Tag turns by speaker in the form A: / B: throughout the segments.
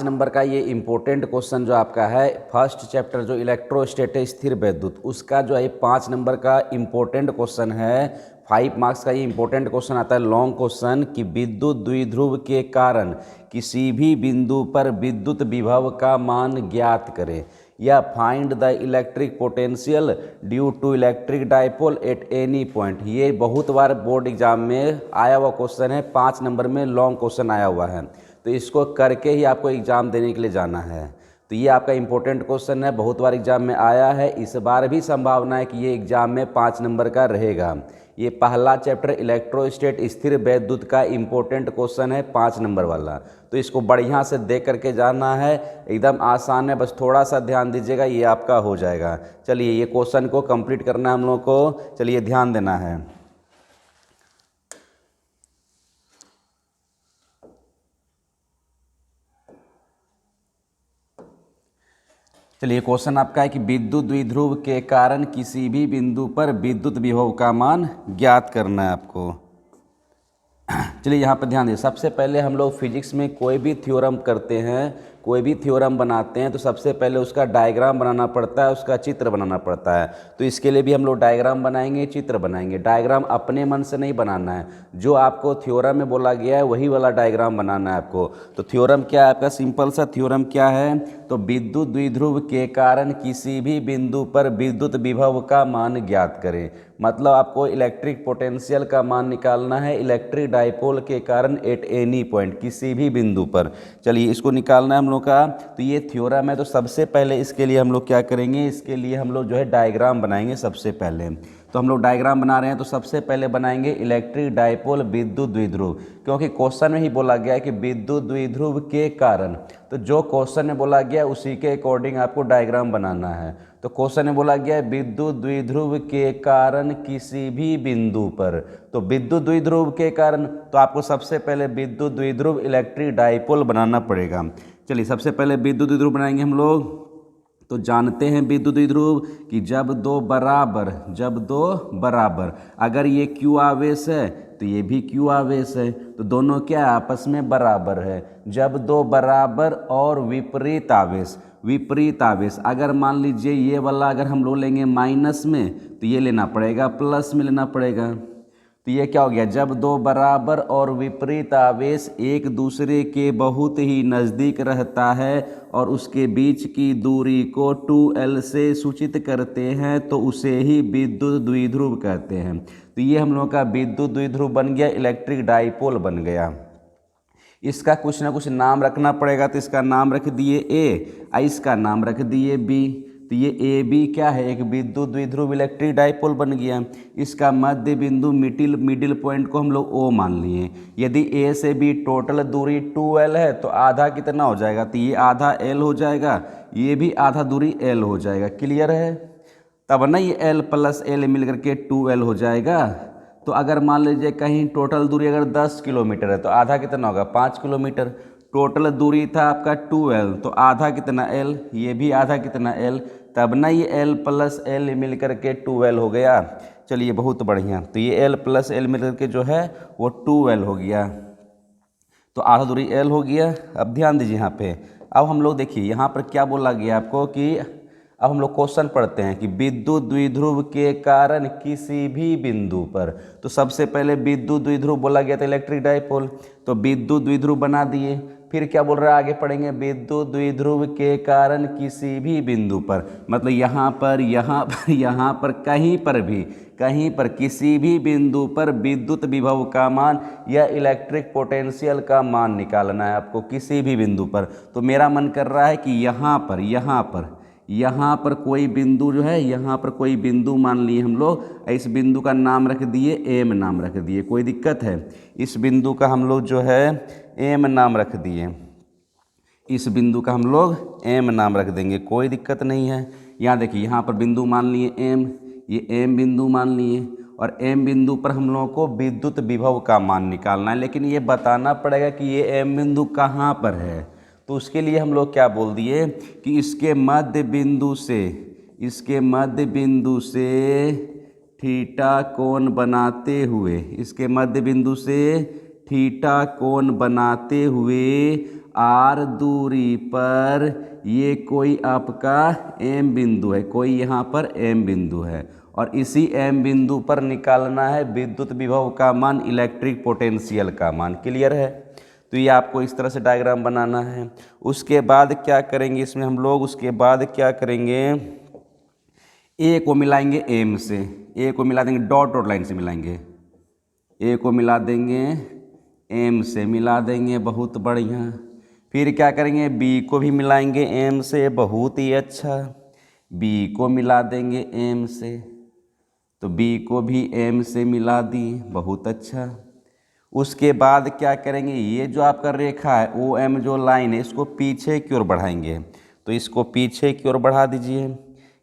A: Number का ये important question जो आपका है फर्स्ट चैप्टर जो इलेक्ट्रोस्टैटिक स्थिर वैद्युत, उसका जो है 5 नंबर का इम्पोर्टेंट क्वेश्चन है। 5 मार्क्स का ये इम्पोर्टेंट क्वेश्चन आता है, लॉन्ग क्वेश्चन, कि विद्युत द्विध्रुव के कारण किसी भी बिंदु पर विद्युत विभव का मान ज्ञात करें, या find the electric potential due to electric dipole at any point. ये बहुत बार बोर्ड एग्जाम में आया हुआ क्वेश्चन है, 5 नंबर में लॉन्ग क्वेश्चन आया हुआ है, तो इसको करके ही आपको एग्ज़ाम देने के लिए जाना है। तो ये आपका इम्पोर्टेंट क्वेश्चन है, बहुत बार एग्जाम में आया है, इस बार भी संभावना है कि ये एग्जाम में 5 नंबर का रहेगा। ये पहला चैप्टर इलेक्ट्रोस्टैट स्थिर वैद्युत का इम्पोर्टेंट क्वेश्चन है, 5 नंबर वाला। तो इसको बढ़िया से देख करके जाना है, एकदम आसान है, बस थोड़ा सा ध्यान दीजिएगा, ये आपका हो जाएगा। चलिए ये क्वेश्चन को कंप्लीट करना है हम लोग को, चलिए ध्यान देना है। चलिए क्वेश्चन आपका है कि विद्युत द्विध्रुव के कारण किसी भी बिंदु पर विद्युत विभव का मान ज्ञात करना है आपको। चलिए यहाँ पर ध्यान दीजिए, सबसे पहले हम लोग फिजिक्स में कोई भी थ्योरम करते हैं, कोई भी थ्योरम बनाते हैं, तो सबसे पहले उसका डायग्राम बनाना पड़ता है, उसका चित्र बनाना पड़ता है। तो इसके लिए भी हम लोग डायग्राम बनाएंगे, चित्र बनाएंगे। डायग्राम अपने मन से नहीं बनाना है, जो आपको थ्योरम में बोला गया है वही वाला डायग्राम बनाना है आपको। तो थ्योरम क्या है आपका, सिंपल सा थ्योरम क्या है, तो विद्युत द्विध्रुव के कारण किसी भी बिंदु पर विद्युत विभव का मान ज्ञात करें। मतलब आपको इलेक्ट्रिक पोटेंशियल का मान निकालना है इलेक्ट्रिक डाइपोल के कारण एट एनी पॉइंट, किसी भी बिंदु पर। चलिए इसको निकालना है हम लोग का। तो ये थ्योरम है, तो सबसे पहले इसके लिए हम लोग क्या करेंगे, इसके लिए हम लोग जो है डायग्राम बनाएंगे सबसे पहले। तो हम लोग डायग्राम बना रहे हैं, तो सबसे पहले बनाएंगे इलेक्ट्रिक डाइपोल विद्युत द्विध्रुव, क्योंकि क्वेश्चन में ही बोला गया है कि विद्युत द्विध्रुव के कारण। तो जो क्वेश्चन में बोला गया उसी के अकॉर्डिंग आपको डायग्राम बनाना है। तो क्वेश्चन में बोला गया है विद्युत द्विध्रुव के कारण किसी भी बिंदु पर, तो विद्युत द्विध्रुव के कारण, तो आपको सबसे पहले विद्युत द्विध्रुव इलेक्ट्रिक डाइपोल बनाना पड़ेगा। चलिए सबसे पहले विद्युत द्विध्रुव बनाएंगे हम लोग। तो जानते हैं विद्युत द्विध्रुव कि जब दो बराबर, अगर ये Q आवेश है तो ये भी Q आवेश है, तो दोनों क्या आपस में बराबर है। जब दो बराबर और विपरीत आवेश, अगर मान लीजिए ये वाला अगर हम लोग लेंगे माइनस में, तो ये लेना पड़ेगा प्लस में लेना पड़ेगा। तो ये क्या हो गया, जब दो बराबर और विपरीत आवेश एक दूसरे के बहुत ही नज़दीक रहता है और उसके बीच की दूरी को 2L से सूचित करते हैं, तो उसे ही विद्युत द्विध्रुव कहते हैं। तो ये हम लोग का विद्युत द्विध्रुव बन गया, इलेक्ट्रिक डाइपोल बन गया। इसका कुछ ना कुछ नाम रखना पड़ेगा, तो इसका नाम रख दिए A, इसका नाम रख दिए B। तो ये ए बी क्या है, एक विद्युत द्विध्रुव इलेक्ट्रिक डाइपोल बन गया। इसका मध्य बिंदु मिडिल पॉइंट को हम लोग ओ मान लिए। यदि ए से बी टोटल दूरी 2L है, तो आधा कितना हो जाएगा, तो ये आधा L हो जाएगा, ये भी आधा दूरी L हो जाएगा। क्लियर है, तब ना ये L प्लस L मिल करके 2L हो जाएगा। तो अगर मान लीजिए कहीं टोटल दूरी अगर 10 किलोमीटर है, तो आधा कितना होगा, 5 किलोमीटर। टोटल दूरी था आपका 2L, तो आधा कितना L, ये भी आधा कितना L, तब ना ये L प्लस L मिल करके 2L हो गया। चलिए बहुत बढ़िया, तो ये L प्लस L मिल करके जो है वो 2L हो गया, तो आधा दूरी L हो गया। अब ध्यान दीजिए यहाँ पे, अब हम लोग देखिए यहाँ पर क्या बोला गया आपको कि अब हम लोग क्वेश्चन पढ़ते हैं कि विद्युत द्विध्रुव के कारण किसी भी बिंदु पर। तो सबसे पहले विद्युत द्विध्रुव बोला गया था इलेक्ट्रिक डाइपोल, तो विद्युत द्विध्रुव बना दिए। फिर क्या बोल रहा है आगे पढ़ेंगे, विद्युत द्विध्रुव के कारण किसी भी बिंदु पर, मतलब यहाँ पर कहीं पर किसी भी बिंदु पर विद्युत विभव का मान या इलेक्ट्रिक पोटेंशियल का मान निकालना है आपको, किसी भी बिंदु पर। तो मेरा मन कर रहा है कि यहाँ पर कोई बिंदु जो है, यहाँ पर कोई बिंदु मान लिए हम लोग, इस बिंदु का नाम रख दिए एम नाम रख दिए। कोई दिक्कत है, इस बिंदु का हम लोग जो है एम नाम रख दिए, इस बिंदु का हम लोग एम नाम रख देंगे, कोई दिक्कत नहीं है। यहाँ देखिए, यहाँ पर बिंदु मान लिए एम, ये एम बिंदु मान लिए, और एम बिंदु पर हम लोगों को विद्युत विभव का मान निकालना है। लेकिन ये बताना पड़ेगा कि ये एम बिंदु कहाँ पर है। तो उसके लिए हम लोग क्या बोल दिए कि इसके मध्य बिंदु से थीटा कोण बनाते हुए, आर दूरी पर ये कोई आपका एम बिंदु है, कोई यहाँ पर एम बिंदु है और इसी एम बिंदु पर निकालना है विद्युत विभव का मान, इलेक्ट्रिक पोटेंशियल का मान। क्लियर है? तो ये आपको इस तरह से डायग्राम बनाना है। उसके बाद क्या करेंगे इसमें हम लोग, उसके बाद क्या करेंगे, ए को मिलाएंगे एम से, ए को मिला देंगे डॉट डॉट लाइन से मिलाएंगे, ए को मिला देंगे एम से मिला देंगे, बहुत बढ़िया। फिर क्या करेंगे, बी को भी मिलाएंगे एम से, बहुत ही अच्छा, बी को मिला देंगे एम से, तो बी को भी एम से मिला दी, बहुत अच्छा। उसके बाद क्या करेंगे, ये जो आपका रेखा है ओ एम जो लाइन है इसको पीछे की ओर बढ़ाएंगे, तो इसको पीछे की ओर बढ़ा दीजिए,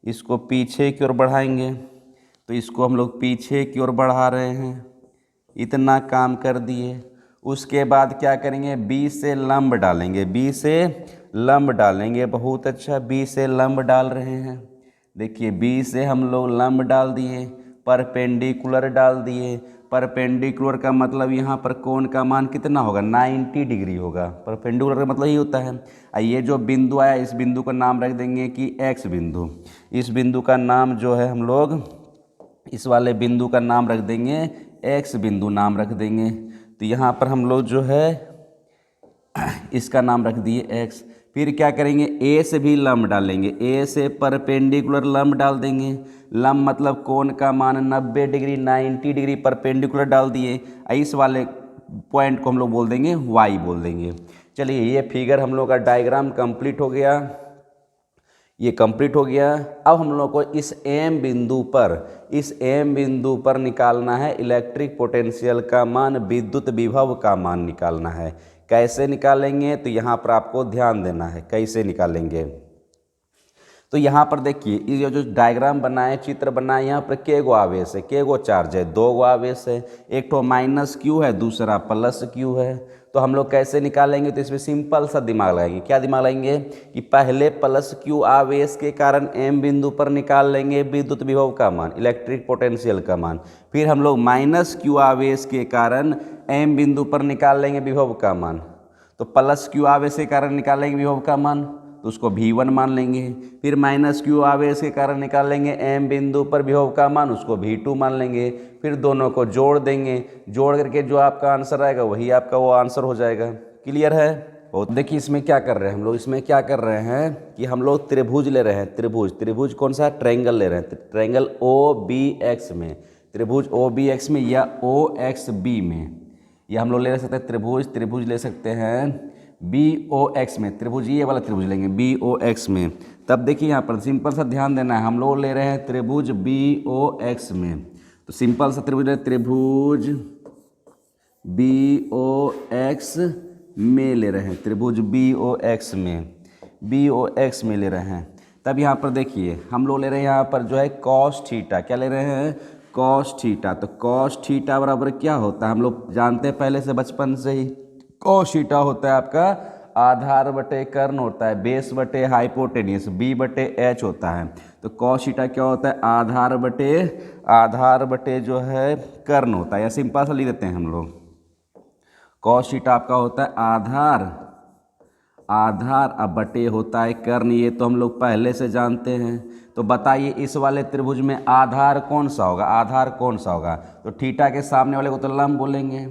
A: इसको पीछे की ओर बढ़ाएंगे, तो इसको हम लोग पीछे की ओर बढ़ा रहे हैं, इतना काम कर दिए। उसके बाद क्या करेंगे, बी से लंब डालेंगे, बी से लंब डालेंगे, बहुत अच्छा, बी से लंब डाल रहे हैं। देखिए बी से हम लोग लंब डाल दिए, परपेंडिकुलर डाल दिए। परपेंडिकुलर का मतलब यहाँ पर कोण का मान कितना होगा, 90 डिग्री होगा। परपेंडिकुलर का मतलब ही होता है। ये जो बिंदु आया इस बिंदु का नाम रख देंगे कि एक्स बिंदु, इस बिंदु का नाम जो है हम लोग इस वाले बिंदु का नाम रख देंगे एक्स बिंदु नाम रख देंगे। तो यहाँ पर हम लोग जो है इसका नाम रख दिए एक्स। फिर क्या करेंगे, ए से भी लंब डालेंगे, ए से परपेंडिकुलर लंब डाल देंगे। लंब मतलब कोण का मान 90 डिग्री, 90 डिग्री परपेंडिकुलर डाल दिए। इस वाले पॉइंट को हम लोग बोल देंगे वाई बोल देंगे। चलिए ये फिगर हम लोग का डायग्राम कंप्लीट हो गया, ये कंप्लीट हो गया। अब हम लोग को इस एम बिंदु पर निकालना है इलेक्ट्रिक पोटेंशियल का मान, विद्युत विभव का मान निकालना है। कैसे निकालेंगे, तो यहाँ पर आपको ध्यान देना है कैसे निकालेंगे। तो यहाँ पर देखिए ये जो डायग्राम बनाए, चित्र बनाए, यहाँ पर के गो आवेश है, के गो चार्ज है, 2 गो आवेश है, एक तो माइनस क्यू है, दूसरा प्लस क्यू है। तो हम लोग कैसे निकालेंगे, तो इसमें सिंपल सा दिमाग लगाएंगे। क्या दिमाग लगाएंगे कि पहले प्लस क्यू आवेश के कारण एम बिंदु पर निकाल लेंगे विद्युत विभव का मान, इलेक्ट्रिक पोटेंशियल का मान। फिर हम लोग माइनस क्यू आवेश के कारण एम बिंदु पर निकाल लेंगे विभव का मान। तो प्लस क्यू आवेश के कारण निकालेंगे विभव का मान, तो उसको V1 मान लेंगे। फिर माइनस क्यू आवेश के कारण निकालेंगे एम बिंदु पर विभव का मान, उसको V2 मान लेंगे। फिर दोनों को जोड़ देंगे, जोड़ करके जो आपका आंसर आएगा वही आपका वो आंसर हो जाएगा। क्लियर है? और देखिए इसमें क्या कर रहे हैं हम लोग, इसमें क्या कर रहे हैं कि हम लोग त्रिभुज ले रहे हैं। त्रिभुज कौन सा, ट्रायंगल ले रहे हैं, ट्रायंगल OBX में, त्रिभुज OBX में या OXB में, या हम लोग ले सकते हैं त्रिभुज ले सकते हैं BOX में, त्रिभुज ये वाला त्रिभुज लेंगे BOX में। तब देखिए यहाँ पर सिंपल सा ध्यान देना है, हम लोग ले रहे हैं त्रिभुज BOX में। तो सिंपल सा त्रिभुज BOX में ले रहे हैं, त्रिभुज BOX में ले रहे हैं। तब यहाँ पर देखिए हम लोग ले रहे हैं यहाँ पर जो है कॉस थीटा, क्या ले रहे हैं, कॉस थीटा। तो कॉस थीटा बराबर क्या होता है, हम लोग जानते हैं पहले से बचपन से ही, कॉस थीटा होता है आपका आधार बटे कर्ण होता है, बेस बटे हाइपोटेनियस, B बटे H होता है। तो कॉस थीटा क्या होता है, आधार बटे जो है कर्ण होता है, या सिंपल सा लिख देते हैं हम लोग, कॉस थीटा आपका होता है आधार अब बटे होता है कर्ण, ये तो हम लोग पहले से जानते हैं। तो बताइए इस वाले त्रिभुज में आधार कौन सा होगा, तो थीटा के सामने वाले को तो लंब बोलेंगे,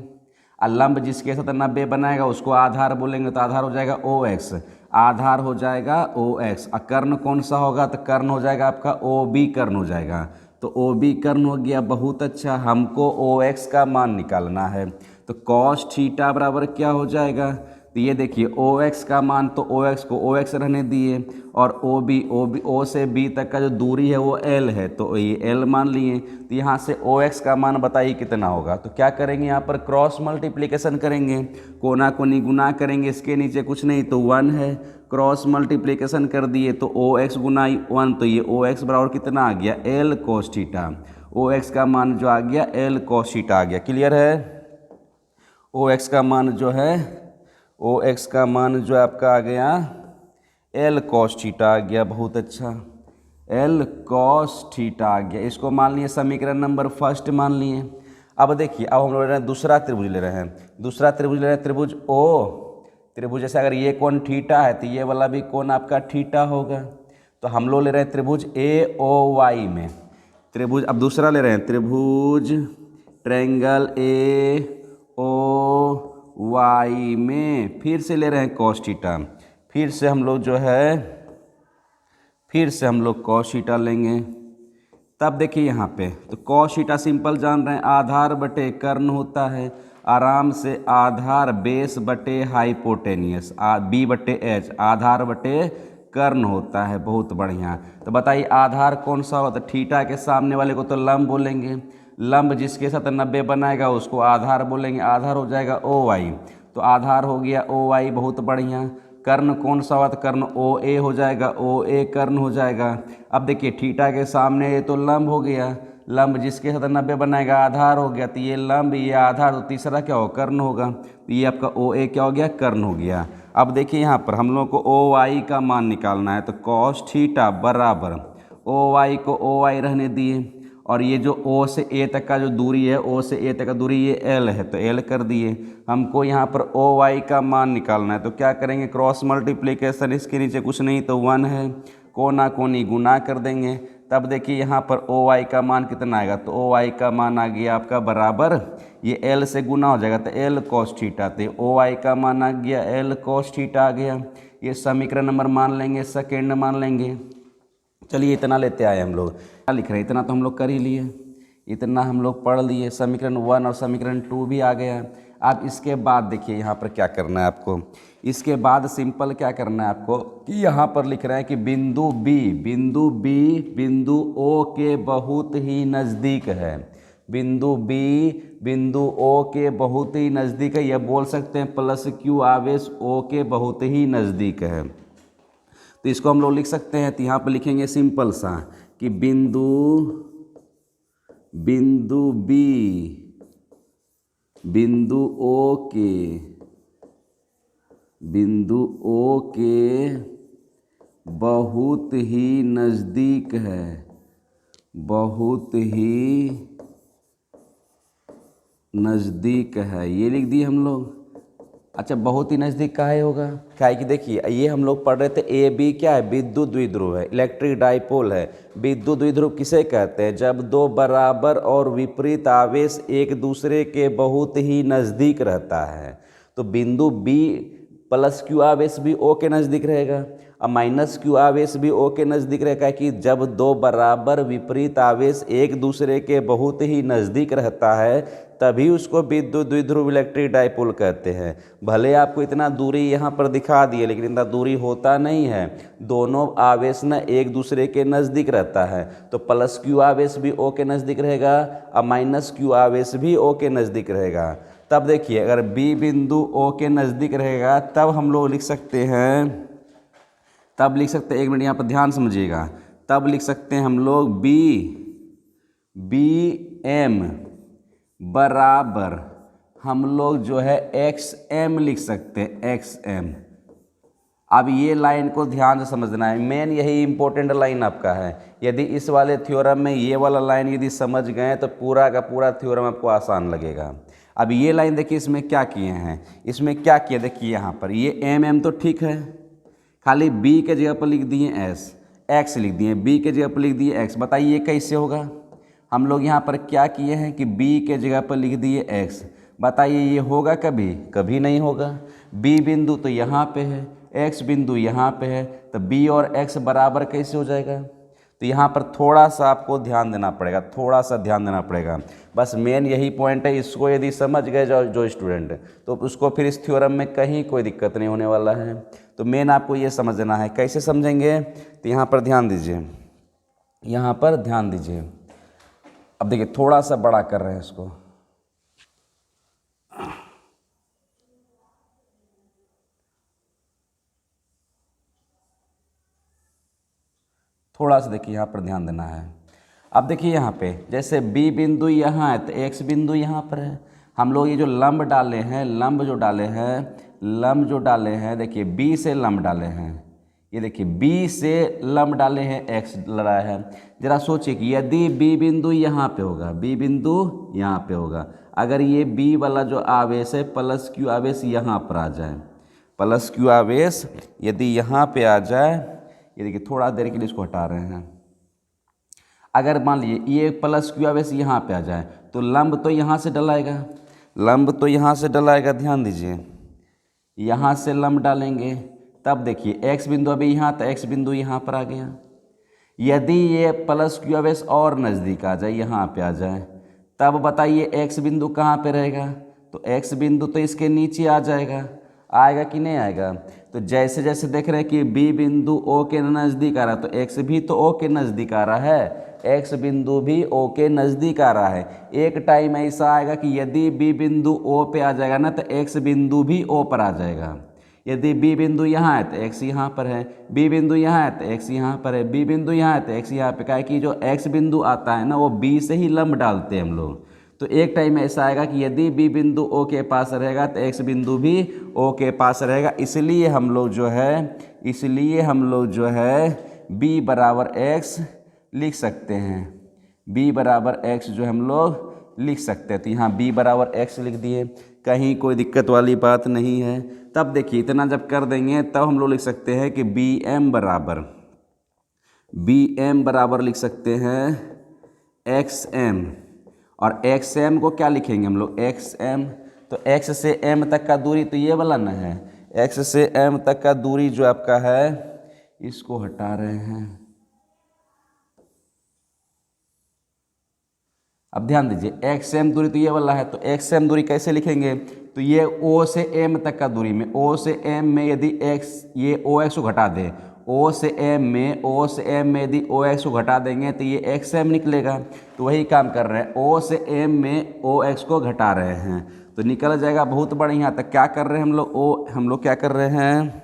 A: और लंब जिसके साथ 90 बनाएगा उसको आधार बोलेंगे, तो आधार हो जाएगा OX, आधार हो जाएगा OX। और कर्ण कौन सा होगा, तो कर्ण हो जाएगा आपका OB कर्ण हो जाएगा। तो OB कर्ण हो गया, बहुत अच्छा। हमको OX का मान निकालना है, तो कॉस थीटा बराबर क्या हो जाएगा, तो ये देखिए OX का मान, तो OX को OX रहने दिए, और O से B तक का जो दूरी है वो L है, तो ये L मान लिए। तो यहाँ से OX का मान बताइए कितना होगा। तो क्या करेंगे, यहाँ पर क्रॉस मल्टीप्लिकेशन करेंगे, कोना को निगुना करेंगे, इसके नीचे कुछ नहीं तो 1 है, क्रॉस मल्टीप्लिकेशन कर दिए तो OX गुना 1, तो ये OX बराबर कितना आ गया, L cos थीटा। OX का मान जो आ गया L cos थीटा आ गया। क्लियर है? OX का मान जो आपका आ गया L cos थीटा आ गया, बहुत अच्छा, L cos थीटा आ गया। इसको मान लिए समीकरण नंबर 1 मान लिए। अब देखिए अब हम लोग दूसरा त्रिभुज ले रहे हैं, त्रिभुज त्रिभुज जैसे अगर ये कोण थीटा है तो ये वाला भी कोण आपका थीटा होगा। तो हम लोग ले रहे हैं त्रिभुज ए ओ वाई में त्रिभुज। अब दूसरा ले रहे हैं त्रिभुज ट्रायंगल ए ओ वाई में फिर से ले रहे हैं कॉस थीटा। फिर से हम लोग कॉस थीटा लेंगे। तब देखिए यहाँ पे तो कॉस थीटा सिंपल जान रहे हैं, आधार बटे कर्ण होता है। आराम से आधार बेस बटे हाइपोटेनियस बी बटे एच, आधार बटे कर्ण होता है। बहुत बढ़िया। तो बताइए आधार कौन सा होता है? थीटा के सामने वाले को तो लंब बोलेंगे, लंब जिसके साथ 90 बनाएगा उसको आधार बोलेंगे, आधार हो जाएगा ओ वाई। तो आधार हो गया ओ वाई, बहुत बढ़िया। कर्ण कौन सा हुआ? तो कर्ण ओ ए हो जाएगा, ओ ए कर्ण हो जाएगा। अब देखिए थीटा के सामने ये तो लंब हो गया, लंब जिसके साथ 90 बनाएगा आधार हो गया। तो ये लंब ये आधार, तो तीसरा क्या हो? कर्ण होगा। तो ये आपका ओ ए क्या हो गया? कर्ण हो गया। अब देखिए यहाँ पर हम लोग को ओ वाई का मान निकालना है। तो कॉस थीटा बराबर ओ वाई को ओ वाई रहने दिए, और ये जो ओ से ए तक का जो दूरी है, ओ से ए तक का दूरी ये एल है, तो एल कर दिए। हमको यहाँ पर ओ वाई का मान निकालना है। तो क्या करेंगे? क्रॉस मल्टीप्लिकेशन, इसके नीचे कुछ नहीं तो 1 है, कोना कोनी गुना कर देंगे। तब देखिए यहाँ पर ओ वाई का मान कितना आएगा? तो ओ वाई का मान आ गया आपका बराबर, ये एल से गुना हो जाएगा तो एल कॉस थीटा। तो ओ वाई का मान आ गया एल कॉस थीटा आ गया। ये समीकरण नंबर मान लेंगे, सेकेंड मान लेंगे। चलिए इतना लेते आए हम लोग, क्या लिख रहे हैं? इतना तो हम लोग कर ही लिए, इतना हम लोग पढ़ लिए। समीकरण 1 और समीकरण 2 भी आ गया। अब इसके बाद देखिए यहाँ पर क्या करना है आपको। इसके बाद सिंपल क्या करना है आपको कि यहाँ पर लिख रहे हैं कि बिंदु बी बिंदु ओ के बहुत ही नज़दीक है। बिंदु बी बिंदु ओ के बहुत ही नज़दीक है, यह बोल सकते हैं प्लस क्यू आवेश ओ के बहुत ही नज़दीक है। तो इसको हम लोग लिख सकते हैं। तो यहाँ पर लिखेंगे सिंपल सा कि बिंदु बी बिंदु ओ के बहुत ही नज़दीक है, बहुत ही नज़दीक है, ये लिख दिए हम लोग। अच्छा, बहुत ही नज़दीक काहे होगा? क्या है कि देखिए ये हम लोग पढ़ रहे थे ए बी क्या है? विद्युत द्विध्रुव है, इलेक्ट्रिक डाइपोल है। विद्युत द्विध्रुव किसे कहते हैं? जब दो बराबर और विपरीत आवेश एक दूसरे के बहुत ही नज़दीक रहता है। तो बिंदु बी प्लस क्यू आवेश भी ओ के नज़दीक रहेगा और माइनस क्यू आवेश भी ओ के नज़दीक रहेगा। कि जब दो बराबर विपरीत आवेश एक दूसरे के बहुत ही नज़दीक रहता है तभी उसको विद्युत द्विध्रुव इलेक्ट्रिक डाइपोल कहते हैं। भले आपको इतना दूरी यहाँ पर दिखा दिए लेकिन इतना दूरी होता नहीं है, दोनों आवेश ना एक दूसरे के नज़दीक रहता है। तो प्लस क्यू आवेश भी ओ के नज़दीक रहेगा और माइनस क्यू आवेश भी ओ के नज़दीक रहेगा। तब देखिए अगर बी बिंदु ओ के नज़दीक रहेगा तब हम लोग लिख सकते हैं, एक मिनट यहाँ पर ध्यान समझिएगा, तब लिख सकते हैं हम लोग बी एम बराबर हम लोग जो है एक्स एम लिख सकते हैं, एक्स एम। अब ये लाइन को ध्यान से समझना है, मेन यही इंपॉर्टेंट लाइन आपका है। यदि इस वाले थ्योरम में ये वाला लाइन यदि समझ गए तो पूरा का पूरा थ्योरम आपको आसान लगेगा। अब ये लाइन देखिए, इसमें क्या किए हैं, इसमें क्या किया देखिए यहाँ पर ये एम तो ठीक है, खाली बी के जगह पर लिख दिए एक्स लिख दिए, बी के जगह पर लिख दिए एक्स। बताइए ये कैसे होगा? हम लोग यहाँ पर क्या किए हैं कि बी के जगह पर लिख दिए एक्स। बताइए ये होगा कभी? कभी नहीं होगा। बी बिंदु तो यहाँ पे है, एक्स बिंदु यहाँ पे है, तो बी और एक्स बराबर कैसे हो जाएगा? तो यहाँ पर थोड़ा सा आपको ध्यान देना पड़ेगा, थोड़ा सा ध्यान देना पड़ेगा। बस मेन यही पॉइंट है, इसको यदि समझ गए जो स्टूडेंट तो उसको फिर इस थ्योरम में कहीं कोई दिक्कत नहीं होने वाला है। तो मेन आपको ये समझना है। कैसे समझेंगे? तो यहाँ पर ध्यान दीजिए, यहाँ पर ध्यान दीजिए। अब देखिए थोड़ा सा बड़ा कर रहे हैं इसको, थोड़ा सा देखिए यहाँ पर ध्यान देना है। अब देखिए यहाँ पे जैसे बी बिंदु यहाँ है तो एक्स बिंदु यहाँ पर है। हम लोग ये जो लंब डाले हैं, लंब जो डाले हैं देखिए बी से लंब डाले हैं, ये देखिए बी से लंब डाले हैं, एक्स लड़ा है। जरा सोचिए कि यदि बी बिंदु यहाँ पे होगा, बी बिंदु यहाँ पे होगा, अगर ये बी वाला जो आवेश है प्लस क्यू आवेश यहाँ पर आ जाए प्लस क्यू आवेश यदि यहाँ पे आ जाए, ये देखिए थोड़ा देर के लिए इसको हटा रहे हैं, अगर मान लीजिए ये प्लस क्यू आवेश यहाँ पे आ जाए तो लंब तो यहाँ से डलाएगा, लंब तो यहाँ से डलाएगा, ध्यान दीजिए यहाँ से लंब डालेंगे, तब देखिए एक्स बिंदु अभी यहाँ था, एक्स बिंदु यहाँ पर आ गया। यदि ये प्लस क्यू आवेश और नज़दीक आ जाए, यहाँ पे आ जाए, तब बताइए एक्स बिंदु कहाँ पे रहेगा, तो एक्स बिंदु तो इसके नीचे आ जाएगा, आएगा कि नहीं आएगा। तो जैसे जैसे देख रहे हैं कि बी बिंदु ओ के नज़दीक आ रहा है तो एक्स भी तो ओ के नज़दीक आ रहा है, एक्स बिंदु भी ओ के नज़दीक आ रहा है। एक टाइम ऐसा आएगा कि यदि बी बिंदु ओ पे आ जाएगा ना तो एक्स बिंदु भी ओ पर आ जाएगा। यदि बी बिंदु यहाँ है तो एक्स यहाँ पर है, बी बिंदु यहाँ है तो एक्स यहाँ पर है, बी बिंदु यहाँ है तो एक्स यहाँ पे, क्या है कि जो एक्स बिंदु आता है ना वो बी से ही लंब डालते हैं हम लोग। तो एक टाइम में ऐसा आएगा कि यदि बी बिंदु ओ के पास रहेगा तो एक्स बिंदु भी ओ के पास रहेगा। इसलिए हम लोग जो है बी बराबर एक्स लिख सकते हैं, बी बराबर एक्स जो हम लोग लिख सकते हैं। तो यहाँ बी बराबर एक्स लिख दिए, कहीं कोई दिक्कत वाली बात नहीं है। तब देखिए इतना जब कर देंगे तब हम लोग लिख सकते हैं कि बी एम बराबर लिख सकते हैं एक्स एम, और एक्स एम को क्या लिखेंगे हम लोग, एक्स एम, तो एक्स से एम तक का दूरी तो ये वाला ना है, एक्स से एम तक का दूरी जो आपका है इसको हटा रहे हैं। अब ध्यान दीजिए एक्स एम दूरी तो ये वाला है, तो एक्स एम दूरी कैसे लिखेंगे, तो ये ओ से एम तक का दूरी में, ओ से एम में यदि एक्स, ये ओ एक्स को घटा दे, ओ से एम में यदि ओ एक्स को घटा देंगे तो ये एक्स एम निकलेगा। तो वही काम कर रहे हैं, ओ से एम में ओ एक्स को घटा रहे हैं तो निकल जाएगा, बहुत बढ़िया। तक क्या कर रहे हैं हम लोग क्या कर रहे हैं,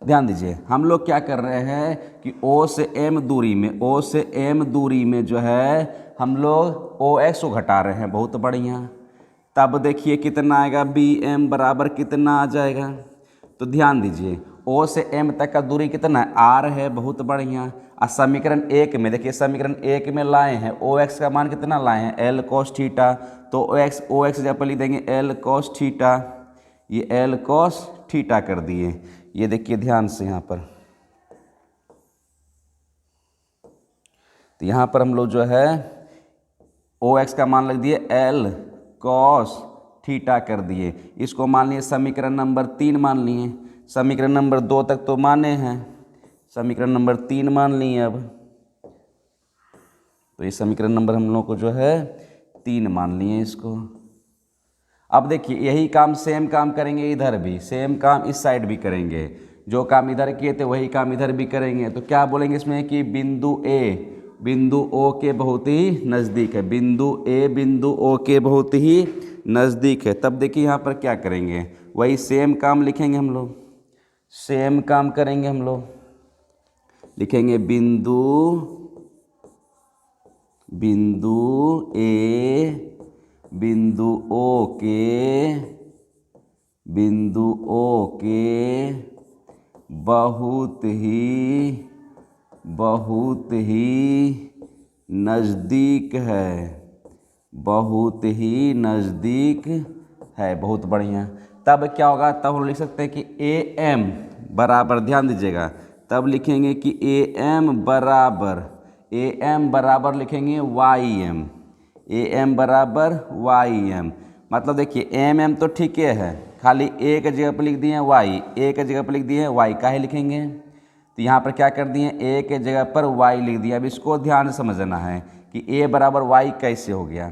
A: ध्यान दीजिए हम लोग क्या कर रहे हैं कि ओ से एम दूरी में जो है हम लोग ओ एक्स को घटा रहे हैं, बहुत बढ़िया। तब देखिए कितना आएगा, बी एम बराबर कितना आ जाएगा, तो ध्यान दीजिए ओ से एम तक का दूरी कितना है, आर है, बहुत बढ़िया। और समीकरण एक में देखिए, समीकरण एक में लाए हैं ओ एक्स का मान कितना लाए हैं, एल कॉस थीटा, तो ओ एक्स जब लिख देंगे एल कॉस थीटा, ये एल कॉस थीटा कर दिए। ये देखिए ध्यान से यहाँ पर, तो यहाँ पर हम लोग जो है ओ एक्स का मान लिख दिए एल कॉस थीटा कर दिए। इसको मान लिए समीकरण नंबर 3 मान लिए, समीकरण नंबर 2 तक तो माने हैं, समीकरण नंबर 3 मान लिए। अब तो ये समीकरण नंबर हम लोग को जो है 3 मान लिए इसको। अब देखिए यही काम सेम काम करेंगे, इधर भी सेम काम इस साइड भी करेंगे, जो काम इधर किए थे वही काम इधर भी करेंगे। तो क्या बोलेंगे इसमें कि बिंदु ओ के बहुत ही नज़दीक है, बिंदु ओ के बहुत ही नज़दीक है। तब देखिए यहाँ पर क्या करेंगे, वही सेम काम लिखेंगे हम लोग, सेम काम करेंगे हम लोग, लिखेंगे बिंदु ए बिंदु ओ के बहुत ही नज़दीक है, बहुत ही नज़दीक है, बहुत बढ़िया। तब क्या होगा, तब हम लिख सकते हैं कि ए एम बराबर, ध्यान दीजिएगा, तब लिखेंगे कि ए एम बराबर लिखेंगे ए एम बराबर वाई एम। मतलब देखिए एम तो ठीक है, खाली ए के जगह पर लिख दिए वाई, ए के जगह पर लिख दिए वाई, काहे लिखेंगे, तो यहाँ पर क्या कर दिए ए के जगह पर वाई लिख दिया। अब इसको ध्यान से समझना है कि ए बराबर वाई कैसे हो गया,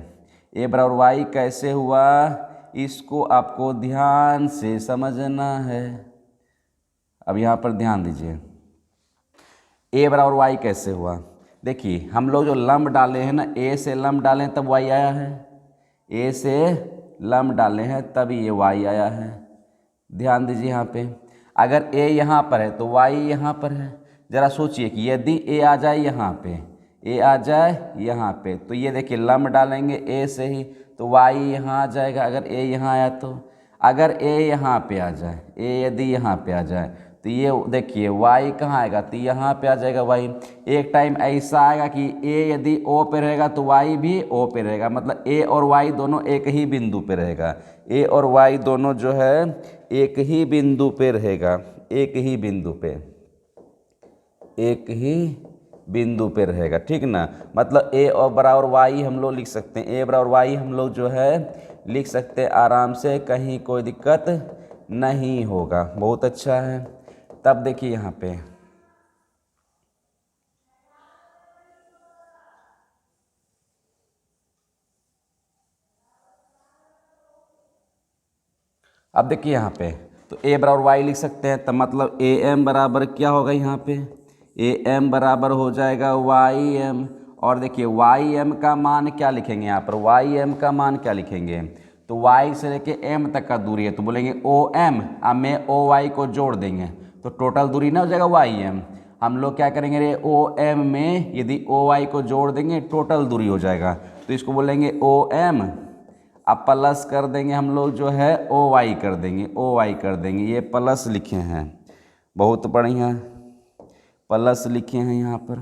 A: ए बराबर वाई कैसे हुआ, इसको आपको ध्यान से समझना है। अब यहाँ पर ध्यान दीजिए, ए बराबर वाई कैसे हुआ, देखिए हम लोग जो लंब डाले हैं ना, ए से लंब डाले हैं तब वाई आया है, ए से लंब डाले हैं तब ये वाई आया है। ध्यान दीजिए यहाँ पे, अगर ए यहाँ पर है तो वाई यहाँ पर है। ज़रा सोचिए कि यदि ए आ जाए यहाँ पे, ए आ जाए यहाँ पे, तो ये देखिए लंब डालेंगे ए से ही तो वाई यहाँ आ जाएगा। अगर ए यहाँ आया तो, अगर ए यहाँ पे आ जाए, ए यदि यहाँ पे आ जाए तो ये देखिए y कहाँ आएगा, तो यहाँ पे आ जाएगा y। एक टाइम ऐसा आएगा कि a यदि o पे रहेगा तो y भी o पे रहेगा, मतलब a और y दोनों एक ही बिंदु पे रहेगा, a और y दोनों जो है एक ही बिंदु पे रहेगा, एक ही बिंदु पे, एक ही बिंदु पे रहेगा, ठीक ना। मतलब a और बराबर y हम लोग लिख सकते हैं, a बराबर y हम लोग जो है लिख सकते हैं आराम से, कहीं कोई दिक्कत नहीं होगा। बहुत अच्छा है। तब देखिए यहाँ पे अब देखिए यहाँ पे तो a बराबर y लिख सकते हैं, तो मतलब ए एम बराबर क्या होगा, यहाँ पे ए एम बराबर हो जाएगा वाई एम। और देखिए वाई एम का मान क्या लिखेंगे, यहाँ पर वाई एम का मान क्या लिखेंगे, तो y से लेके m तक का दूरी है तो बोलेंगे ओ एम, अब में ओ वाई को जोड़ देंगे तो टोटल दूरी ना हो जाएगा वाई एम। हम लोग क्या करेंगे रे, ओ एम में यदि ओ वाई को जोड़ देंगे टोटल दूरी हो जाएगा, तो इसको बोलेंगे ओ एम, अब प्लस कर देंगे हम लोग जो है ओ वाई कर देंगे, ओ वाई कर देंगे, ये प्लस लिखे हैं, बहुत बढ़िया प्लस लिखे हैं यहाँ पर,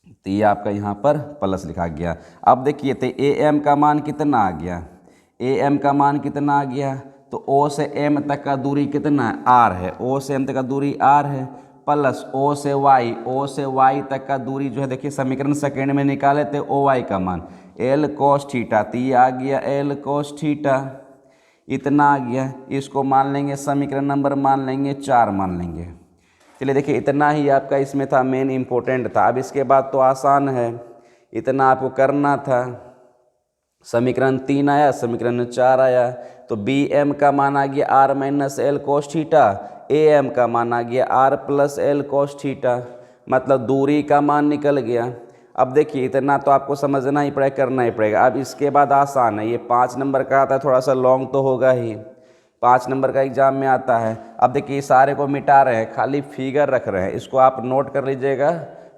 A: तो ये आपका यहाँ पर प्लस लिखा गया। अब देखिए तो ए एम का मान कितना आ गया, ए एम का मान कितना आ गया, तो ओ से एम तक का दूरी कितना है, आर है, ओ से एम तक का दूरी आर है, प्लस ओ से वाई तक का दूरी जो है देखिए समीकरण सेकेंड में निकाले थे ओ वाई का मान एल कोस थीटा, तो ये आ गया एल कोस थीटा, इतना आ गया। इसको मान लेंगे समीकरण नंबर मान लेंगे 4 मान लेंगे। चलिए देखिए इतना ही आपका इसमें था, मेन इम्पोर्टेंट था। अब इसके बाद तो आसान है, इतना आपको करना था। समीकरण 3 आया, समीकरण 4 आया, तो बी एम का मान आ गया R minus L cos theta, A M का मान आ गया R plus L cos theta, मतलब दूरी का मान निकल गया। अब देखिए इतना तो आपको समझना ही पड़ेगा, करना ही पड़ेगा। अब इसके बाद आसान है, ये 5 नंबर का आता है, थोड़ा सा लॉन्ग तो होगा ही, 5 नंबर का एग्जाम में आता है। अब देखिए सारे को मिटा रहे हैं, खाली फिगर रख रहे हैं, इसको आप नोट कर लीजिएगा,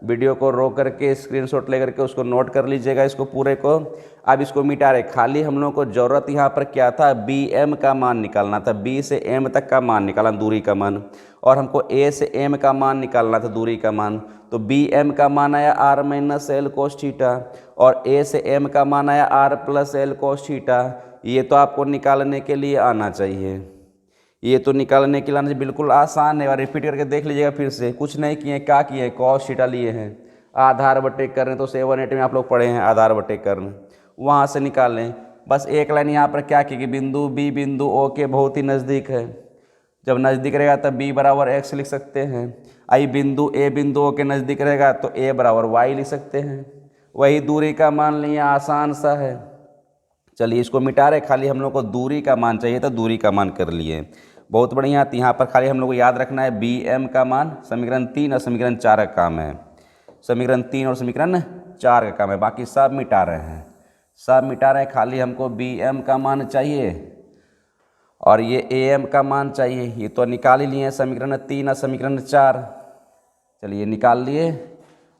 A: वीडियो को रोक करके स्क्रीनशॉट लेकर के उसको नोट कर लीजिएगा इसको पूरे को। अब इसको मिटा रहे, खाली हम लोग को ज़रूरत यहाँ पर क्या था, बी एम का मान निकालना था, बी से एम तक का मान निकालना, दूरी का मान, और हमको ए से एम का मान निकालना था, दूरी का मान। तो बी एम का मान आया R minus L cos theta, और ए से एम का मान आया R plus L cos theta. ये तो आपको निकालने के लिए आना चाहिए, ये तो निकालने के लिए आना चाहिए, बिल्कुल आसान है। और रिपीट करके देख लीजिएगा फिर से, कुछ नहीं किए, क्या किए, कॉस थीटा लिए हैं, आधार बटे कर्ण, तो 7-8 में आप लोग पढ़े हैं आधार बटे कर्ण, वहाँ से निकालें। बस एक लाइन यहाँ पर क्या की कि बिंदु बी बिंदु ओ के बहुत ही नज़दीक है, जब नज़दीक रहेगा तब बी बराबर एक्स लिख सकते हैं। आई बिंदु ए बिंदु ओ के नज़दीक रहेगा तो ए बराबर वाई लिख सकते हैं, वही दूरी का मान लिया, आसान सा है। चलिए इसको मिटा रहे, खाली हम लोग को दूरी का मान चाहिए था, दूरी का मान कर लिए, बहुत बढ़िया। तो यहाँ पर खाली हम लोग को याद रखना है बी एम का मान, समीकरण 3 और समीकरण 4 का काम है, समीकरण 3 और समीकरण 4 का काम है, बाकी सब मिटा रहे हैं, सब मिटा रहे हैं। खाली हमको बी एम का मान चाहिए और ये ए एम का मान चाहिए, ये तो निकाल ही लिए हैं समीकरण 3 और समीकरण 4। चलिए निकाल लिए,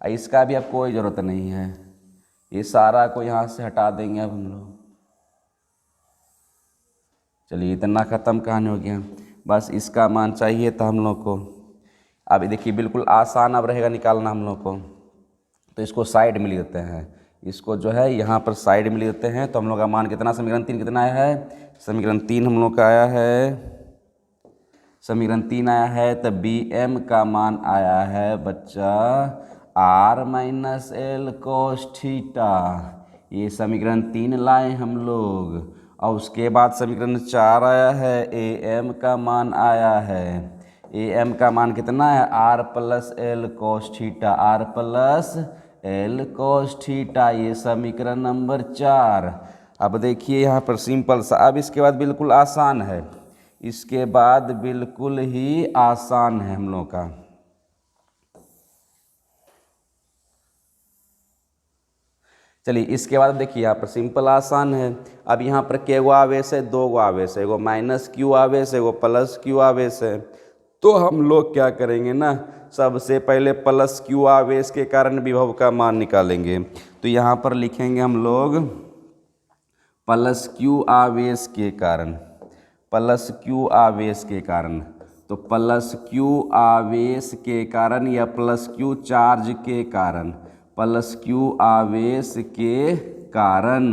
A: इसका भी अब कोई ज़रूरत नहीं है, ये सारा को यहाँ से हटा देंगे अब हम लोग। चलिए इतना ख़त्म कहानी हो गया, बस इसका मान चाहिए था हम लोग को। अब देखिए बिल्कुल आसान अब रहेगा निकालना हम लोग को, तो इसको साइड में लिख देते हैं, इसको जो है यहाँ पर साइड में लिख देते हैं। तो हम लोग का मान कितना, समीकरण 3 कितना आया है, समीकरण 3 हम लोग का आया है, समीकरण 3 आया है, तो बी एम का मान आया है बच्चा R minus L cos theta, ये समीकरण 3 लाए हम लोग। और उसके बाद समीकरण 4 आया है, ए एम का मान आया है, ए एम का मान कितना है, R plus L cos theta, R plus L cos theta, ये समीकरण नंबर 4। अब देखिए यहाँ पर सिंपल सा, अब इसके बाद बिल्कुल आसान है, इसके बाद बिल्कुल ही आसान है हम लोग का। चलिए इसके बाद देखिए यहाँ पर सिंपल आसान है। अब यहाँ पर के गो आवेश है, 2 गो आवेश है, एगो माइनस क्यू आवेश है, एगो प्लस क्यू आवेश है। तो हम लोग क्या करेंगे ना, सबसे पहले प्लस क्यू आवेश के कारण विभव का मान निकालेंगे। तो यहाँ पर लिखेंगे हम लोग प्लस क्यू आवेश के कारण, प्लस क्यू आवेश के कारण, तो प्लस क्यू आवेश के कारण या प्लस क्यू चार्ज के कारण, प्लस क्यू आवेश के कारण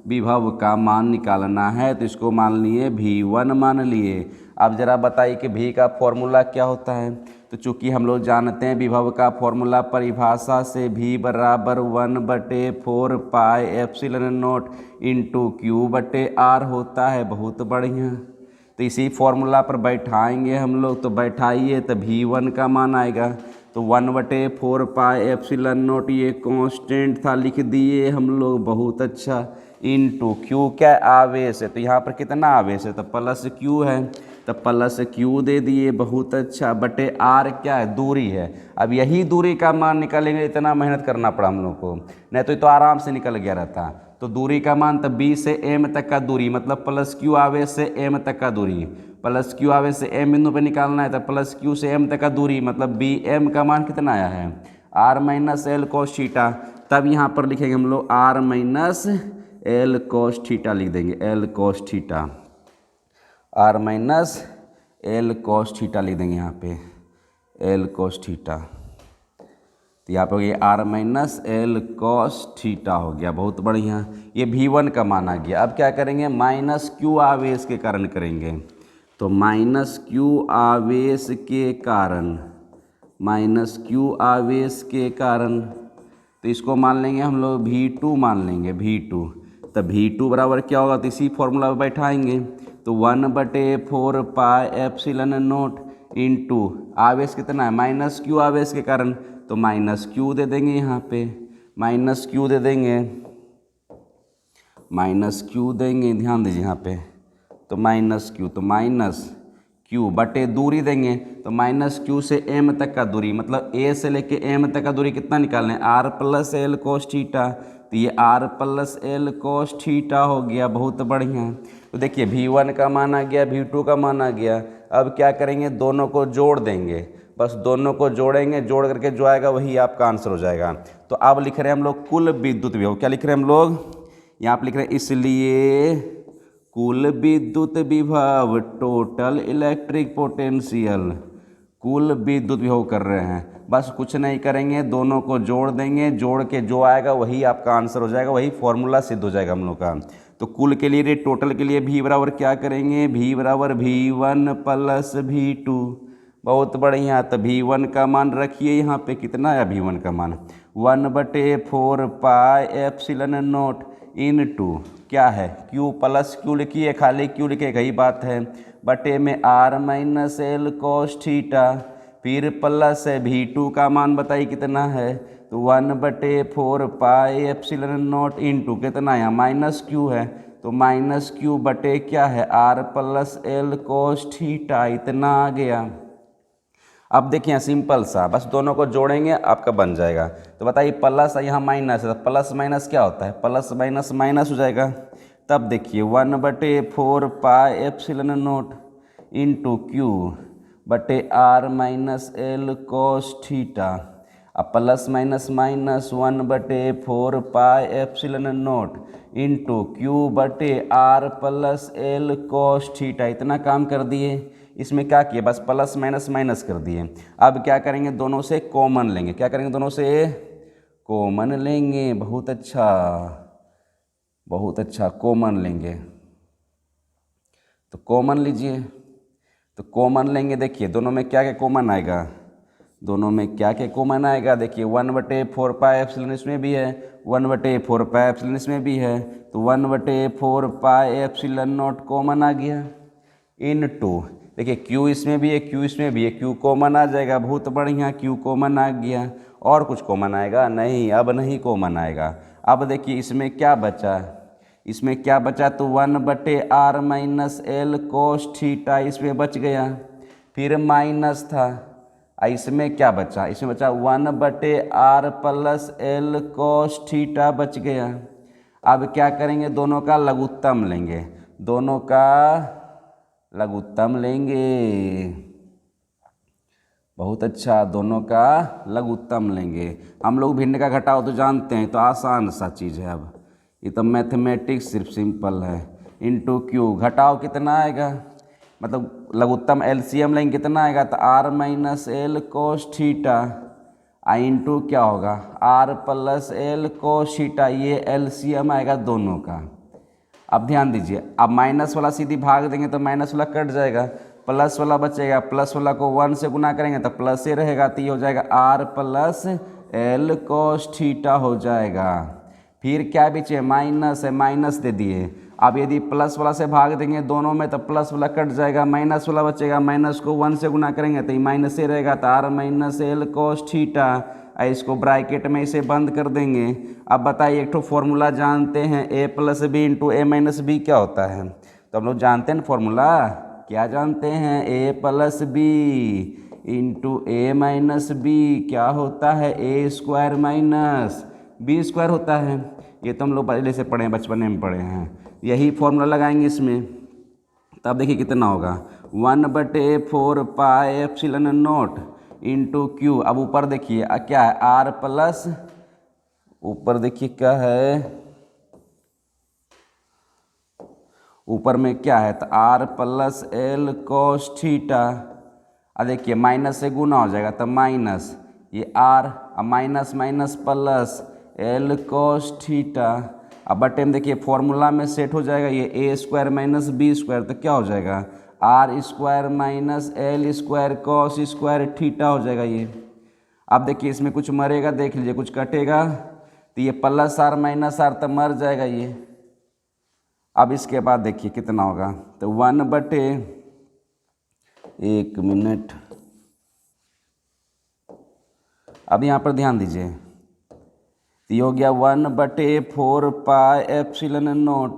A: विभव का मान निकालना है। तो इसको मान लिए V1 मान लिए। अब जरा बताइए कि V का फॉर्मूला क्या होता है। तो चूंकि हम लोग जानते हैं विभव का फॉर्मूला परिभाषा से V बराबर 1/4 pi epsilon naught into Q बटे आर होता है। बहुत बढ़िया, तो इसी फॉर्मूला पर बैठाएंगे हम लोग। तो बैठाइए तो V1 का मान आएगा तो 1/4 पाई एप्सिलॉन नॉट, ये कांस्टेंट था, लिख दिए हम लोग। बहुत अच्छा, इंटू क्यू क्या आवेश है, तो यहाँ पर कितना आवेश है, तो प्लस क्यू है, तो प्लस क्यू दे दिए। बहुत अच्छा, बटे आर क्या है, दूरी है। अब यही दूरी का मान निकालेंगे, इतना मेहनत करना पड़ा हम लोग को, नहीं तो ये तो आराम से निकल गया रहता। तो दूरी का मान, तो बी से एम तक का दूरी, मतलब प्लस क्यू आवेश से एम तक का दूरी, प्लस क्यू आवेश से एम बिंदु पे निकालना है, तो प्लस क्यू से एम तक का दूरी, मतलब बी एम का मान कितना आया है, R minus L cos theta. तब यहाँ पर लिखेंगे हम लोग R minus L cos theta लिख देंगे, L cos theta, R minus L cos theta लिख देंगे यहाँ पे, एल कोस थीटा। तो यहाँ पे हो गया R minus L cos theta हो गया। बहुत बढ़िया, ये V1 का मान आ गया। अब क्या करेंगे, माइनस क्यू आवेश के कारण करेंगे। तो माइनस क्यू आवेश के कारण, माइनस क्यू आवेश के कारण, तो इसको मान लेंगे हम लोग V2 मान लेंगे, V2। तो V2 बराबर क्या होगा, तो इसी फॉर्मूला पर बैठाएंगे। तो 1/4 पाई एप्सिलॉन नॉट इंटू आवेश कितना है, माइनस क्यू आवेश के कारण, तो माइनस क्यू दे देंगे यहाँ पे, माइनस क्यू दे देंगे, माइनस क्यू देंगे, ध्यान दीजिए यहाँ पे। तो माइनस क्यू, तो माइनस क्यू बटे दूरी देंगे, तो माइनस क्यू से एम तक का दूरी, मतलब ए से लेके एम तक का दूरी कितना निकालना है, R plus L cos theta. तो ये R plus L cos theta हो गया। बहुत बढ़िया, तो देखिए V1 का मान आ गया, V2 का मान आ गया। अब क्या करेंगे, दोनों को जोड़ देंगे, बस दोनों को जोड़ेंगे, जोड़ करके जो आएगा वही आपका आंसर हो जाएगा। तो अब लिख रहे हैं हम लोग कुल विद्युत विभव, क्या लिख रहे हैं हम लोग, यहाँ पर लिख रहे हैं इसलिए कुल विद्युत विभव, टोटल इलेक्ट्रिक पोटेंशियल, कुल विद्युत विभव कर रहे हैं। बस कुछ नहीं करेंगे, दोनों को जोड़ देंगे, जोड़ के जो आएगा वही आपका आंसर हो जाएगा, वही फॉर्मूला सिद्ध हो जाएगा हम लोग का। तो कुल के लिए, टोटल के लिए V बराबर क्या करेंगे, V बराबर V1 प्लस V2। बहुत बढ़िया, तो V1 का मान रखिए यहाँ पे, कितना है V1 का मान, 1/4 पाई एप्सिलॉन नॉट इनटू क्या है, Q प्लस क्यू लिखिए, खाली क्यू लिखे कही बात है, बटे में R minus L cos theta, फिर प्लस है V2 का मान बताइए कितना है, तो 1/4 पाई एप्सिलॉन नॉट इंटू कितना है, माइनस क्यू है, तो माइनस क्यू बटे क्या है, R plus L cos theta, इतना आ गया। अब देखिए सिंपल सा, बस दोनों को जोड़ेंगे आपका बन जाएगा। तो बताइए प्लस यहाँ माइनस है, तो प्लस माइनस क्या होता है, प्लस माइनस माइनस हो जाएगा। तब देखिए 1/4 pi epsilon naught into Q बटे R minus L cos theta. अब plus minus minus 1/4 pi epsilon naught into Q बटे R plus L cos theta, इतना काम कर दिए। इसमें क्या किए, बस प्लस माइनस माइनस कर दिए। अब क्या करेंगे, दोनों से कॉमन लेंगे, क्या करेंगे, दोनों से कॉमन लेंगे। बहुत अच्छा, बहुत अच्छा, कॉमन लेंगे। तो कॉमन लीजिए, तो कॉमन लेंगे, देखिए दोनों में क्या क्या कॉमन आएगा, दोनों में क्या क्या कॉमन आएगा, देखिए 1/4 पाई एप्सिलॉन इसमें भी है, 1/4 पाई एप्सिलॉन इसमें भी है, तो 1/4 पाई एप्सिलॉन नॉट कॉमन आ गया इनटू, देखिए Q इसमें भी है, Q इसमें भी है, Q कॉमन आ जाएगा। बहुत बढ़िया, Q कॉमन आ गया। और कुछ कॉमन आएगा नहीं, अब नहीं कॉमन आएगा। अब देखिए इसमें क्या बचा, इसमें क्या बचा, तो 1/r minus L cos theta इसमें बच गया, फिर माइनस था। इसमें क्या बचा, इसमें बचा 1/r plus L cos theta बच गया। अब क्या करेंगे, दोनों का लघुत्तम लेंगे, दोनों का लघुत्तम लेंगे। बहुत अच्छा, दोनों का लघुत्तम लेंगे। हम लोग भिन्न का घटाव तो जानते हैं, तो आसान सा चीज़ है। अब ये तो मैथमेटिक्स सिर्फ सिंपल है। इंटू क्यू, घटाव कितना आएगा, मतलब लघुत्तम एलसीएम लेंगे कितना आएगा, तो R minus L cos theta into क्या होगा R plus L cos theta, ये एलसीएम आएगा दोनों का। अब ध्यान दीजिए, अब माइनस वाला सीधी भाग देंगे तो माइनस वाला कट जाएगा, प्लस वाला बचेगा, प्लस वाला को 1 से गुना करेंगे तो प्लस से रहेगा, तो ये हो जाएगा R plus L cos theta हो जाएगा। फिर क्या बचे, माइनस है, माइनस दे दिए। अब यदि प्लस वाला से भाग देंगे दोनों में तो प्लस वाला कट जाएगा, माइनस वाला बचेगा, माइनस को 1 से गुना करेंगे तो ये माइनस से रहेगा, तो R minus L cos theta, इसको ब्रैकेट में इसे बंद कर देंगे। अब बताइए एक तो फॉर्मूला जानते हैं ए प्लस बी इंटू ए माइनस बी क्या होता है, तो हम लोग जानते हैं फॉर्मूला, क्या जानते हैं, ए प्लस बी इंटू ए माइनस बी क्या होता है, ए स्क्वायर माइनस बी स्क्वायर होता है। ये तो हम लोग पहले से पढ़े हैं, बचपन में पढ़े हैं। यही फॉर्मूला लगाएंगे इसमें, तब देखिए कितना होगा 1/4 pi epsilon naught into Q. अब ऊपर देखिए क्या है, आर प्लस, ऊपर देखिए क्या है, ऊपर में क्या है, तो R plus L cos theta. अब देखिए माइनस से गुना हो जाएगा तो माइनस ये आर, अब minus minus plus L cos theta. अब बटे में देखिए फॉर्मूला में सेट हो जाएगा, ये A square minus B square, तो क्या हो जाएगा R square minus L square cos square theta हो जाएगा ये। अब देखिए इसमें कुछ मरेगा, देख लीजिए कुछ कटेगा, तो ये प्लस आर माइनस आर तो मर जाएगा ये। अब इसके बाद देखिए कितना होगा, तो 1/1 मिनट। अब यहाँ पर ध्यान दीजिए, तो ये हो गया 1/4 pi epsilon naught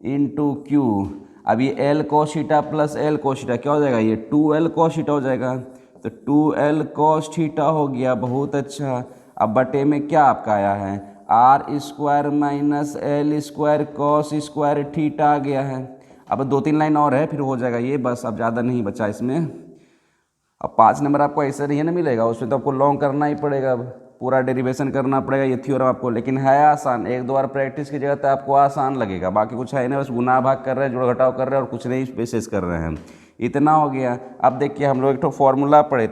A: into Q. अब ये L cos theta plus L cos theta क्या हो जाएगा, ये 2L कोस थीटा हो जाएगा, तो 2L कोस थीटा हो गया, बहुत अच्छा। अब बटे में क्या आपका आया है, R square minus L square cos square theta आ गया है। अब 2-3 लाइन और है फिर हो जाएगा ये, बस अब ज़्यादा नहीं बचा इसमें। अब 5 नंबर आपको ऐसे नहीं है ना मिलेगा, उसमें तो आपको लॉन्ग करना ही पड़ेगा, अब पूरा डेरिवेशन करना पड़ेगा ये थ्योरम आपको, लेकिन है आसान, एक दो बार प्रैक्टिस की जगह तो आपको आसान लगेगा। बाकी कुछ है नहीं, बस गुना भाग कर रहे हैं, जोड़ घटाव कर रहे हैं और कुछ नहीं बेसिस कर रहे हैं, इतना हो गया। अब देखिए हम लोग एक तो फॉर्मूला पढ़े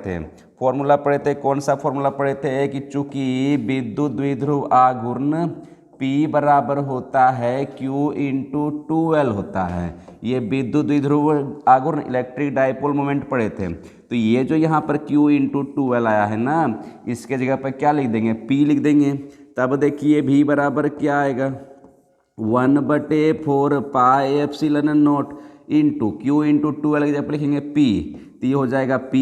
A: थे, कौन सा फॉर्मूला पढ़े थे कि चूंकि विद्युत द्विध्रुव आघूर्ण P बराबर होता है Q इंटू 2L होता है, ये विद्युत द्विध्रुव आघूर्ण इलेक्ट्रिक डाइपोल मोमेंट पढ़े थे। तो ये जो यहाँ पर Q इंटू 2L आया है ना, इसके जगह पर क्या लिख देंगे, P लिख देंगे। तब देखिए V बराबर क्या आएगा, 1/4 pi epsilon naught into Q into 2L की जगह पर लिखेंगे P, तो ये हो जाएगा P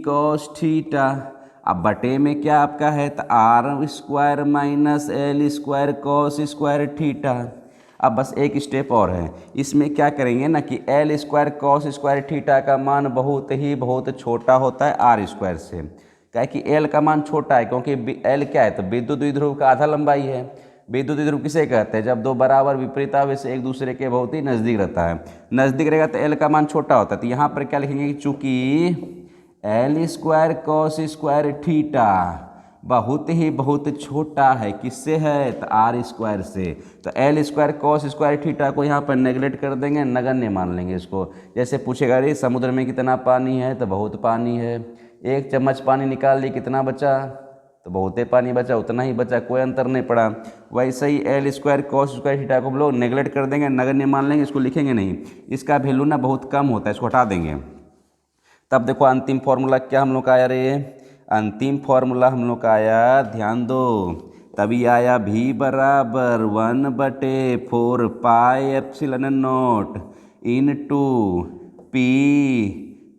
A: कोस थीटा। अब बटे में क्या आपका है, तो R square minus L square cos square theta. अब बस एक स्टेप और है, इसमें क्या करेंगे ना कि L square cos square theta का मान बहुत छोटा होता है आर स्क्वायर से। क्या है कि एल का मान छोटा है, क्योंकि एल क्या है, तो विद्युत द्विध्रुव का आधा लंबाई है। विद्युत द्विध्रुव किसे कहते हैं, जब दो बराबर विपरीत आवेश एक दूसरे के बहुत ही नज़दीक रहता है, नज़दीक रहेगा तो एल का मान छोटा होता है। तो यहाँ पर क्या लिखेंगे कि चूँकि L square cos square theta बहुत छोटा है, किससे है, तो आर स्क्वायर से, तो L square cos square theta को यहाँ पर नेगलेक्ट कर देंगे, नगण्य मान लेंगे इसको। जैसे पूछेगा अरे समुद्र में कितना पानी है, तो बहुत पानी है, 1 चम्मच पानी निकाल ली कितना बचा, तो बहुत ही पानी बचा, उतना ही बचा, कोई अंतर नहीं पड़ा। वैसे ही L square cos square theta को हम लोग नेगलेक्ट कर देंगे, नगण्य मान लेंगे, इसको लिखेंगे नहीं, इसका वैल्यू ना बहुत कम होता है, इसको हटा देंगे। तब देखो अंतिम फॉर्मूला क्या हम लोग का आया रे, अंतिम फॉर्मूला हम लोग का आया, ध्यान दो, तभी आया V बराबर 1/4 pi epsilon naught into P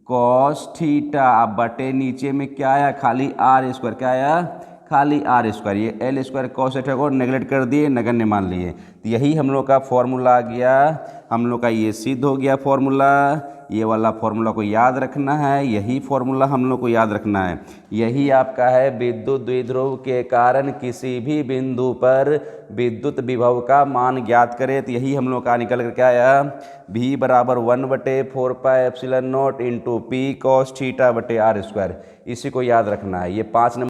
A: cos theta. अब बटे नीचे में क्या आया, खाली आर स्क्वायर, क्या आया, खाली आर स्क्वायर, ये एल स्क्वायर कॉस थीटा को नेगलेक्ट कर दिए, नगण्य मान लिए। तो यही हम लोग का फॉर्मूला आ गया, हम लोग का ये सिद्ध हो गया फॉर्मूला। ये वाला फॉर्मूला को याद रखना है, यही फॉर्मूला हम लोग को याद रखना है। यही आपका है विद्युत द्विध्रुव के कारण किसी भी बिंदु पर विद्युत विभव का मान ज्ञात करें, तो यही हम लोग का निकल कर क्या आया, V बराबर 1/4 pi epsilon naught into P cos theta बटे आर स्क्वायर। इसी को याद रखना है। ये 5 नंबर